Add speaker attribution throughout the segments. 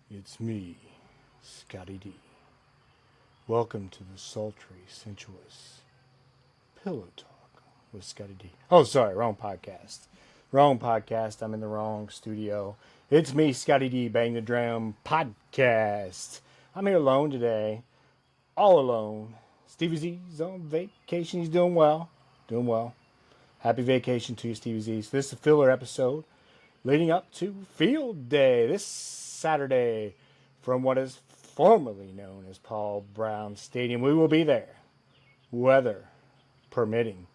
Speaker 1: It's me, Scotty D. Welcome to the sultry, sensuous Pillow Talk with Scotty D. Oh, sorry, wrong podcast. Wrong podcast. I'm in the wrong studio. It's me, Scotty D, Bang the Drum Podcast. I'm here alone today, all alone. Stevie Z's on vacation. He's doing well. Doing well. Happy vacation to you, Stevie Z. So this is a filler episode leading up to Field Day this Saturday from what is formerly known as Paul Brown Stadium. We will be there, weather permitting,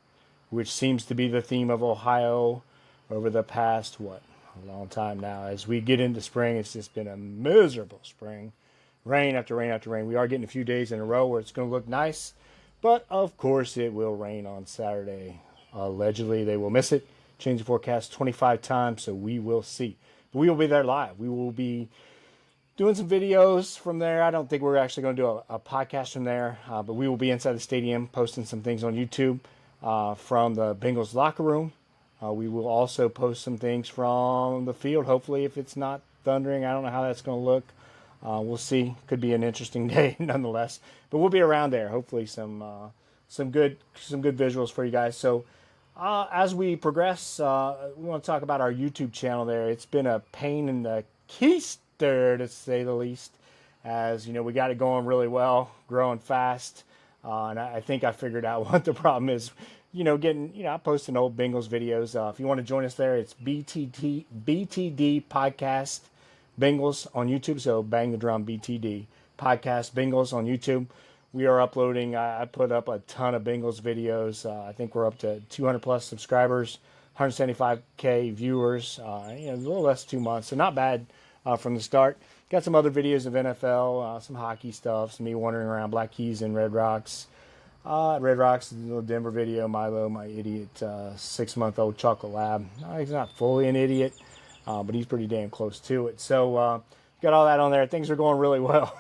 Speaker 1: which seems to be the theme of Ohio over the past, a long time now. As we get into spring, it's just been a miserable spring. Rain after rain after rain. We are getting a few days in a row where it's going to look nice, but of course it will rain on Saturday. Allegedly, they will miss it. Change the forecast 25 times, so we will see. But we will be there live. We will be doing some videos from there. I don't think we're actually going to do a podcast from there, but we will be inside the stadium posting some things on YouTube from the Bengals locker room. We will also post some things from the field, hopefully, if it's not thundering. I don't know how that's going to look. We'll see. Could be an interesting day nonetheless. But we'll be around there. Hopefully some good visuals for you guys. So as we progress, we want to talk about our YouTube channel there. It's been a pain in the keister, to say the least. As you know, we got it going really well, growing fast. And I think I figured out what the problem is. I'm posting old Bengals videos. If you want to join us there, it's BTD Podcast Bengals on YouTube. So Bang the Drum BTD Podcast Bengals on YouTube. We are uploading. I put up a ton of Bengals videos. I think we're up to 200 plus subscribers, 175K viewers. A little less than 2 months, so not bad from the start. Got some other videos of NFL, some hockey stuff, some me wandering around Black Keys and Red Rocks. Red Rocks, a little Denver video. Milo, my idiot 6-month-old chocolate lab. He's not fully an idiot, but he's pretty damn close to it. So got all that on there. Things are going really well.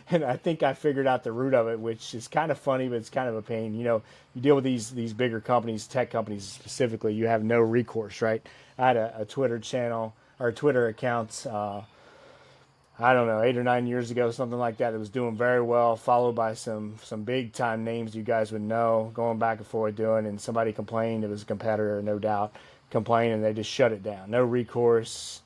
Speaker 1: And I think I figured out the root of it, which is kind of funny, but it's kind of a pain. You deal with these bigger companies, tech companies specifically, you have no recourse, right? I had a Twitter channel or Twitter account, I don't know, 8 or 9 years ago, something like that. It was doing very well, followed by some big time names you guys would know, going back and forth doing, and somebody complained. It was a competitor, no doubt, complained, and they just shut it down. No recourse,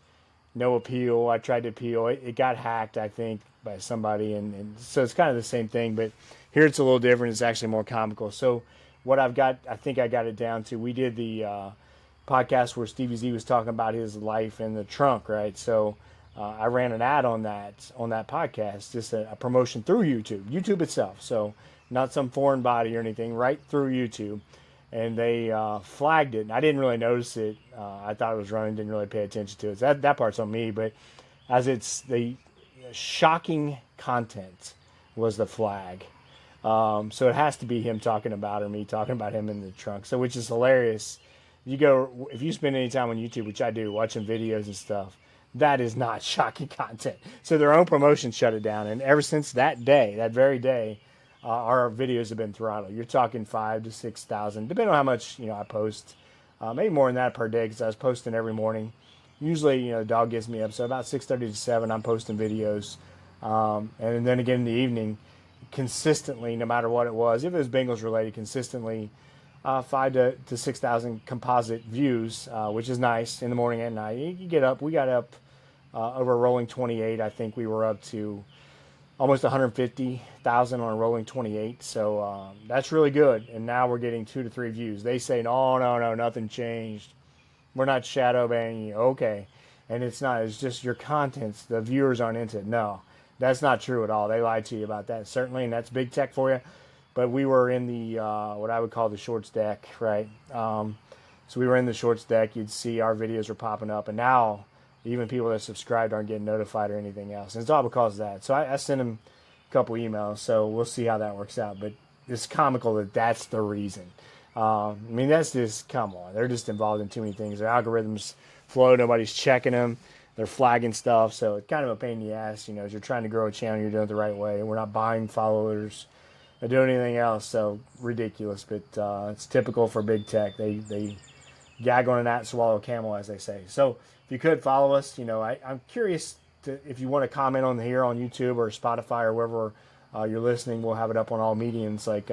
Speaker 1: no appeal. I tried to appeal. It got hacked, I think, by somebody, and so it's kind of the same thing, but here it's a little different. It's actually more comical. So what I've got, I think I got it down to, we did the podcast where Stevie Z was talking about his life in the trunk, right? So I ran an ad on that podcast, just a promotion through YouTube itself. So not some foreign body or anything, right through YouTube. And they flagged it. And I didn't really notice it. I thought it was running, didn't really pay attention to it. So that part's on me. But as it's the shocking content was the flag. So it has to be him talking about or me talking about him in the trunk. So which is hilarious. If you spend any time on YouTube, which I do, watching videos and stuff, that is not shocking content. So their own promotion shut it down. And ever since that day, that very day, our videos have been throttled. You're talking 5,000 to 6,000, depending on how much I post. Maybe more than that per day because I was posting every morning. Usually, the dog gets me up, so about 6:30 to 7, I'm posting videos, and then again in the evening, consistently, no matter what it was, if it was Bengals related, consistently 5,000 to 6,000 composite views, which is nice in the morning and night. You get up. We got up over a rolling 28. I think we were up to almost 150,000 on a rolling 28. So that's really good. And now we're getting 2 to 3 views. They say, no, nothing changed. We're not shadow banning you. Okay. And it's not. It's just your contents. The viewers aren't into it. No, that's not true at all. They lied to you about that, certainly. And that's big tech for you. But we were in the, what I would call the shorts deck, right? So we were in the shorts deck. You'd see our videos were popping up. And now even people that subscribed aren't getting notified or anything else. And it's all because of that. So I sent them a couple emails. So we'll see how that works out. But it's comical that that's the reason. That's just, come on. They're just involved in too many things. Their algorithms flow. Nobody's checking them. They're flagging stuff. So it's kind of a pain in the ass, as you're trying to grow a channel, you're doing it the right way. We're not buying followers or doing anything else. So ridiculous. But it's typical for big tech. They gag on a gnat, swallow a camel, as they say. So if you could follow us, I'm curious if you want to comment on here on YouTube or Spotify or wherever you're listening, we'll have it up on all mediums. Like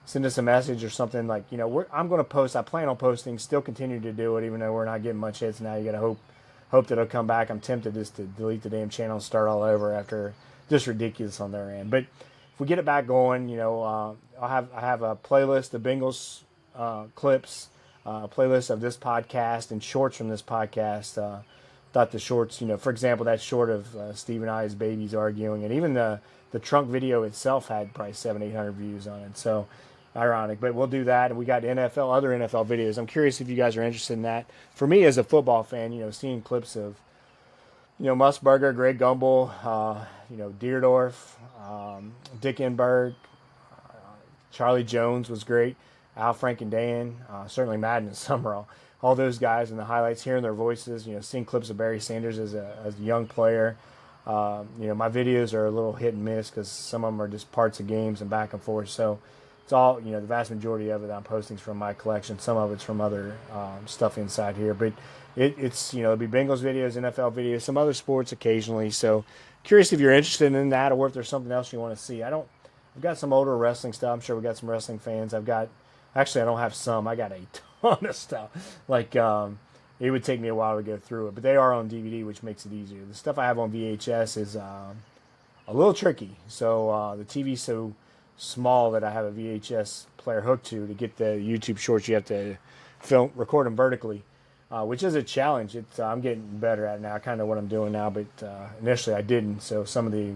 Speaker 1: send us a message or something. Like I'm going to post. I plan on posting. Still continue to do it, even though we're not getting much hits now. You got to hope that it'll come back. I'm tempted just to delete the damn channel and start all over after just ridiculous on their end. But if we get it back going, I have a playlist of Bengals clips, a playlist of this podcast and shorts from this podcast. Thought the shorts, for example, that short of Steve and I's babies arguing, and even the trunk video itself had probably 700-800 views on it. So ironic, but we'll do that. And we got other NFL videos. I'm curious if you guys are interested in that. For me as a football fan, seeing clips of Musburger, Greg Gumbel, Deerdorf, Dick Enberg, Charlie Jones was great, Al Frankendan, certainly Madden and Summerall. All those guys and the highlights, hearing their voices, seeing clips of Barry Sanders as a young player. My videos are a little hit and miss because some of them are just parts of games and back and forth. So it's all, the vast majority of it I'm posting from my collection. Some of it's from other stuff inside here. But it's it'll be Bengals videos, NFL videos, some other sports occasionally. So curious if you're interested in that or if there's something else you want to see. I've got some older wrestling stuff. I'm sure we got some wrestling fans. I don't have some. I got a ton of stuff. Like, it would take me a while to go through it, but they are on DVD, which makes it easier. The stuff I have on VHS is a little tricky. So the TV's so small that I have a VHS player hooked to get the YouTube shorts. You have to record them vertically, which is a challenge. I'm getting better at it now. I kind of know what I'm doing now, but initially I didn't. So some of the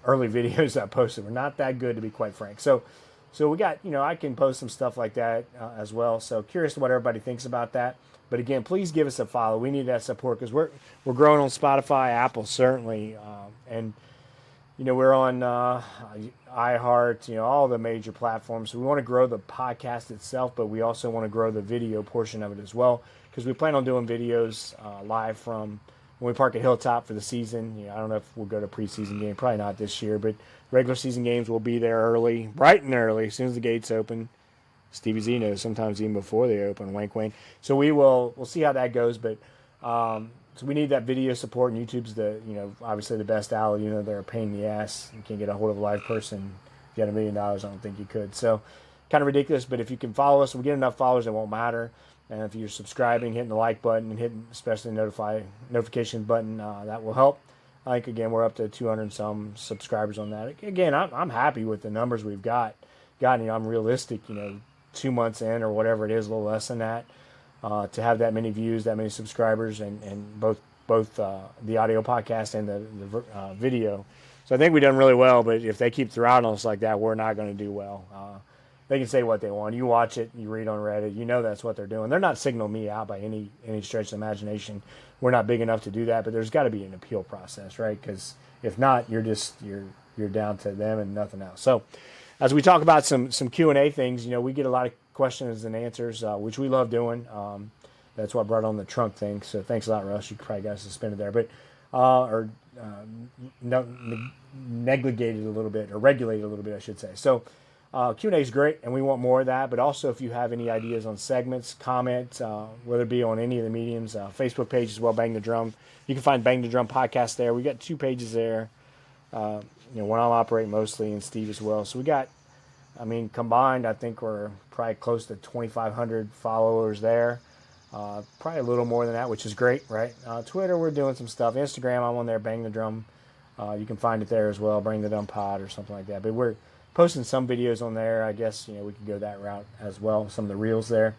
Speaker 1: early videos I posted were not that good, to be quite frank. So we got, I can post some stuff like that as well. So curious what everybody thinks about that. But again, please give us a follow. We need that support because we're growing on Spotify, Apple certainly, and we're on iHeart, all the major platforms. So we want to grow the podcast itself, but we also want to grow the video portion of it as well because we plan on doing videos live from when we park at Hilltop for the season. I don't know if we'll go to preseason game, probably not this year, but regular season games will be there early, bright and early, as soon as the gates open. Stevie Z knows sometimes even before they open, wink, wink. So we'll see how that goes, but so we need that video support, and YouTube's obviously the best ally. They're a pain in the ass. You can't get a hold of a live person. If you had $1 million, I don't think you could. So kind of ridiculous, but if you can follow us, we get enough followers, it won't matter. And if you're subscribing, hitting the like button, and hitting especially the notification button, that will help. I think, again, we're up to 200 and some subscribers on that. Again, I'm happy with the numbers we've got. I'm realistic, 2 months in or whatever it is, a little less than that, to have that many views, that many subscribers, and both the audio podcast and the video. So I think we've done really well, but if they keep throwing us like that, we're not going to do well. They can say what they want. You watch it, you read on Reddit, that's what they're doing. They're not signaling me out by any stretch of the imagination. We're not big enough to do that, but there's got to be an appeal process, right? Because if not, you're down to them and nothing else. So as we talk about some Q&A things, we get a lot of questions and answers, which we love doing. That's what brought on the trunk thing. So thanks a lot, Russ. You probably got suspended there, but regulated a little bit, I should say. So Q&A is great, and we want more of that. But also, if you have any ideas on segments, comment, whether it be on any of the mediums, Facebook page as well, Bang the Drum. You can find Bang the Drum podcast there. We got 2 pages there. One I'll operate mostly, and Steve as well. So we got, combined, I think we're probably close to 2,500 followers there. Probably a little more than that, which is great, right? Twitter, we're doing some stuff. Instagram, I'm on there, Bang the Drum. You can find it there as well, Bang the Drum Pod or something like that. But we're posting some videos on there. I guess, we could go that route as well, some of the reels there.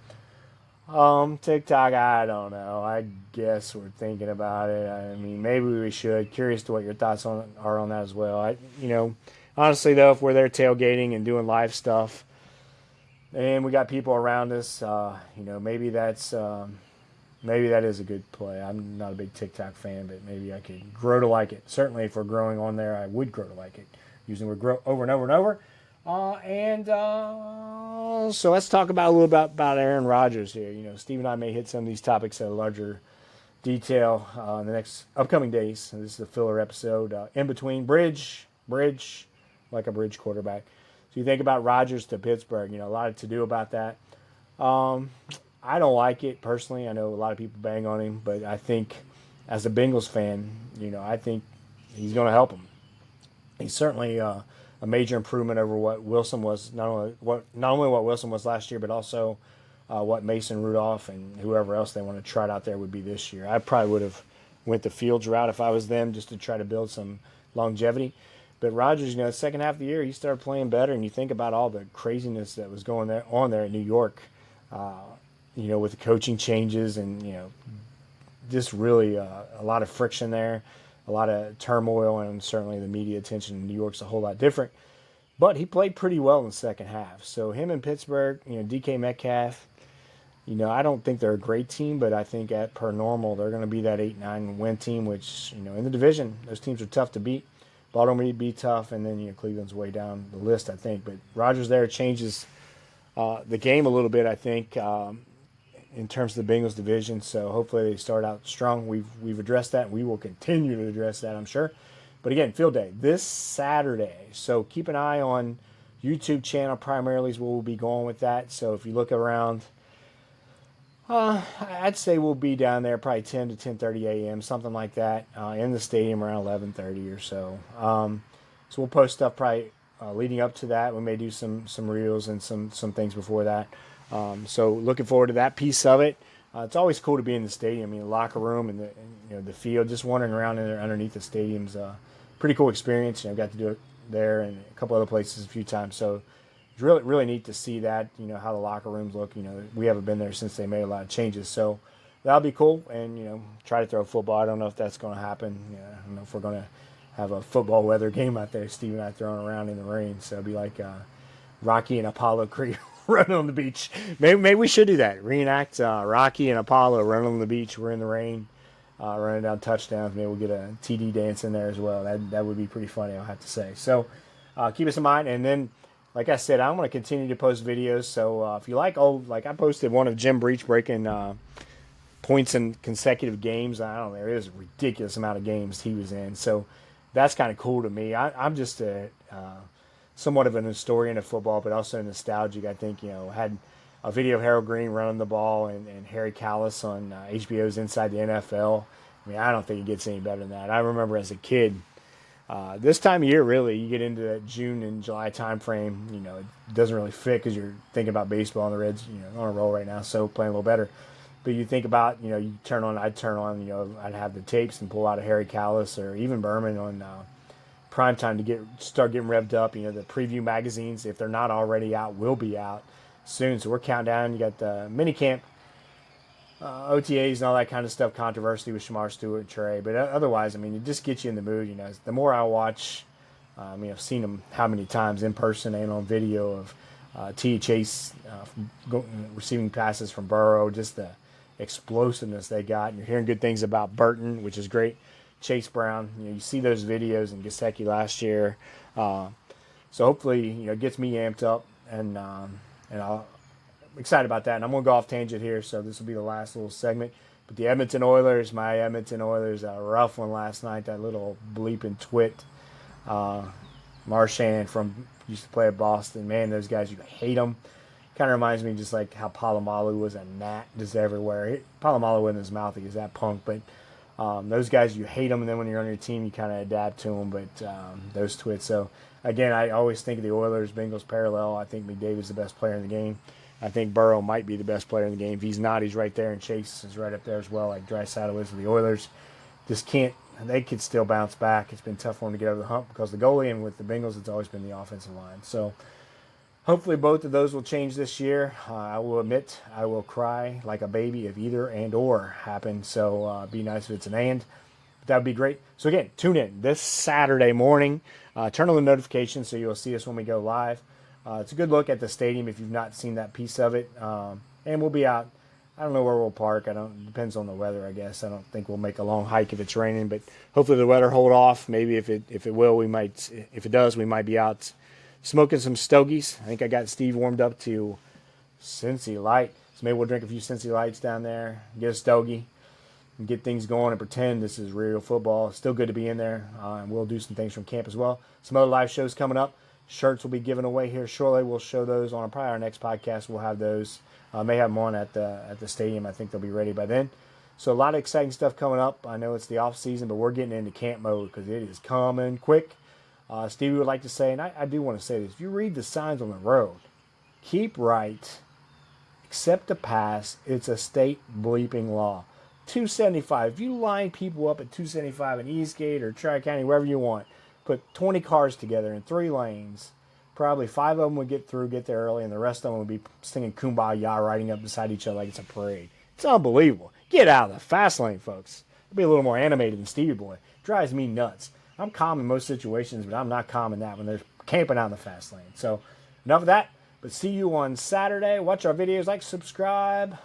Speaker 1: TikTok, I don't know. I guess we're thinking about it. Maybe we should. Curious to what your thoughts are on that as well. Honestly, though, if we're there tailgating and doing live stuff, and we got people around us, maybe that is a good play. I'm not a big TikTok fan, but maybe I could grow to like it. Certainly, if we're growing on there, I would grow to like it. Using the word grow over and over and over. So let's talk a little about Aaron Rodgers here. Steve and I may hit some of these topics at a larger detail in the next upcoming days. This is a filler episode. In between, bridge, like a bridge quarterback. So you think about Rodgers to Pittsburgh, a lot to do about that. I don't like it personally. I know a lot of people bang on him, but I think as a Bengals fan, I think he's going to help them. He's certainly a major improvement over what Wilson was, not only what Wilson was last year, but also what Mason Rudolph and whoever else they want to try out there would be this year. I probably would have went the Fields route if I was them, just to try to build some longevity. But Rodgers, the second half of the year, he started playing better, and you think about all the craziness that was going on there in New York, with the coaching changes and just really a lot of friction there, a lot of turmoil, and certainly the media attention in New York's a whole lot different. But he played pretty well in the second half. So him and Pittsburgh, DK Metcalf, I don't think they're a great team, but I think at per normal they're going to be that 8-9 win team, which in the division those teams are tough to beat. Baltimore may be tough, and then Cleveland's way down the list, I think. But Rodgers there changes the game a little bit, I think, in terms of the Bengals division. So hopefully they start out strong. We've addressed that. We will continue to address that, I'm sure. But again, field day this Saturday. So keep an eye on YouTube channel primarily is where we'll be going with that. So if you look around, I'd say we'll be down there probably 10 to 10:30 a.m., something like that, in the stadium around 11:30 or so. So we'll post stuff probably leading up to that. We may do some reels and some things before that. So looking forward to that piece of it. It's always cool to be in the stadium. The locker room and the field, just wandering around in there underneath the stadium's pretty cool experience. I've got to do it there and a couple other places a few times. So it's really, really neat to see that, how the locker rooms look. We haven't been there since they made a lot of changes. So that'll be cool. And, try to throw football. I don't know if that's going to happen. I don't know if we're going to have a football weather game out there, Steve and I throwing around in the rain. So it'll be like Rocky and Apollo Creed running on the beach. Maybe we should do that. Reenact Rocky and Apollo running on the beach. We're in the rain, running down touchdowns. Maybe we'll get a TD dance in there as well. That would be pretty funny, I'll have to say. So keep us in mind. And then, like I said, I'm going to continue to post videos. So if you like I posted one of Jim Breach breaking points in consecutive games. I don't know. It was a ridiculous amount of games he was in. So that's kind of cool to me. I'm just somewhat of an historian of football, but also nostalgic. I think, had a video of Harold Green running the ball and Harry Callis on HBO's Inside the NFL. I don't think it gets any better than that. I remember as a kid, this time of year, really, you get into that June and July time frame, it doesn't really fit because you're thinking about baseball and the Reds, on a roll right now, so playing a little better. But you think about, I'd turn on, I'd have the tapes and pull out a Harry Callis or even Berman on prime time to start getting revved up. The preview magazines, if they're not already out, will be out soon. So we're counting down. You got the mini camp, OTAs and all that kind of stuff, controversy with Shamar Stewart and Trey. But otherwise, it just gets you in the mood. The more I watch, I've seen them how many times in person and on video of T. Chase receiving passes from Burrow, just the explosiveness they got. And you're hearing good things about Burton, which is great. Chase Brown, you see those videos in Gesicki last year. So hopefully, it gets me amped up, and I'm excited about that. And I'm going to go off tangent here, so this will be the last little segment. But the my Edmonton Oilers, a rough one last night, that little bleeping twit. Marchand used to play at Boston. Man, those guys, you hate them. Kind of reminds me just like how Palomalu was a gnat just everywhere. Palomalu in his mouth, he is that punk, but those guys, you hate them, and then when you're on your team, you kind of adapt to them. But those twits. So again, I always think of the Oilers Bengals parallel. I think McDavid's the best player in the game. I think Burrow might be the best player in the game. If he's not, he's right there, and Chase is right up there as well, like Draisaitl is with the Oilers. Just can't. They could still bounce back. It's been tough for them to get over the hump because the goalie, and with the Bengals, it's always been the offensive line. So hopefully both of those will change this year. I will admit I will cry like a baby if either and or happen. So be nice if it's an and. But that would be great. So again, tune in this Saturday morning. Turn on the notifications so you'll see us when we go live. It's a good look at the stadium if you've not seen that piece of it. And we'll be out. I don't know where we'll park. Depends on the weather, I guess. I don't think we'll make a long hike if it's raining, but hopefully the weather hold off. Maybe if it will, we might. If it does, we might be out smoking some stogies. I think I got Steve warmed up to Cincy Light. So maybe we'll drink a few Cincy Lights down there, get a stogie, and get things going and pretend this is real football. It's still good to be in there. And we'll do some things from camp as well. Some other live shows coming up. Shirts will be given away here shortly. We'll show those on probably our next podcast. We'll have those. May have them on at the stadium. I think they'll be ready by then. So a lot of exciting stuff coming up. I know it's the off season, but we're getting into camp mode because it is coming quick. Stevie would like to say, and I do want to say this, if you read the signs on the road, keep right, accept the pass. It's a state bleeping law. 275. If you line people up at 275 in Eastgate or Tri-County, wherever you want, put 20 cars together in 3 lanes, probably 5 of them would get through, get there early, and the rest of them would be singing Kumbaya, riding up beside each other like it's a parade. It's unbelievable. Get out of the fast lane, folks. I'll be a little more animated than Stevie Boy. Drives me nuts. I'm calm in most situations, but I'm not calm in that when they're camping out in the fast lane. So enough of that. But see you on Saturday. Watch our videos, like, subscribe.